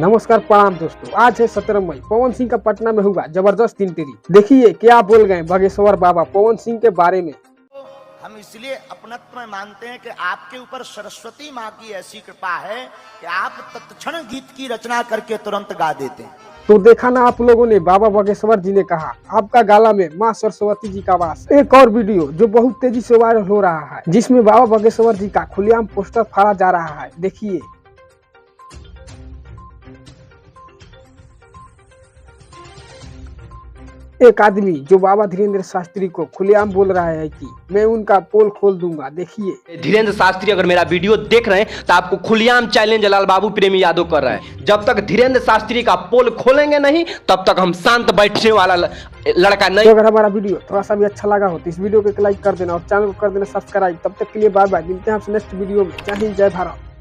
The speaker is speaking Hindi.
नमस्कार प्रणाम दोस्तों, आज है 17 मई। पवन सिंह का पटना में हुआ जबरदस्त इंटरव्यू। देखिए क्या बोल गए बागेश्वर बाबा पवन सिंह के बारे में। हम इसलिए अपनत्व में मानते हैं कि आपके ऊपर सरस्वती माँ की ऐसी कृपा है कि आप तत्क्षण गीत की रचना करके तुरंत गा देते हैं। तो देखा ना आप लोगों ने, बाबा बागेश्वर जी ने कहा आपका गाला में माँ सरस्वती जी का वास। एक और वीडियो जो बहुत तेजी से वायरल हो रहा है, जिसमें बाबा बागेश्वर जी का खुलेआम पोस्टर फाड़ा जा रहा है। देखिए एक आदमी जो बाबा धीरेन्द्र शास्त्री को खुलेआम बोल रहा है कि मैं उनका पोल खोल दूंगा। देखिए धीरेन्द्र शास्त्री अगर मेरा वीडियो देख रहे हैं तो आपको खुलेआम चैलेंज लाल बाबू प्रेमी यादव कर रहे हैं। जब तक धीरेन्द्र शास्त्री का पोल खोलेंगे नहीं तब तक हम शांत बैठने वाला लड़का नहीं। तो अगर हमारा वीडियो थोड़ा सा भी अच्छा लगा हो तो इस वीडियो को लाइक कर देना और चैनल को कर देना सब्सक्राइब। तब तक के लिए बाय बाय, मिलते हैं आपसे नेक्स्ट वीडियो में। जय हिंद, जय भारत।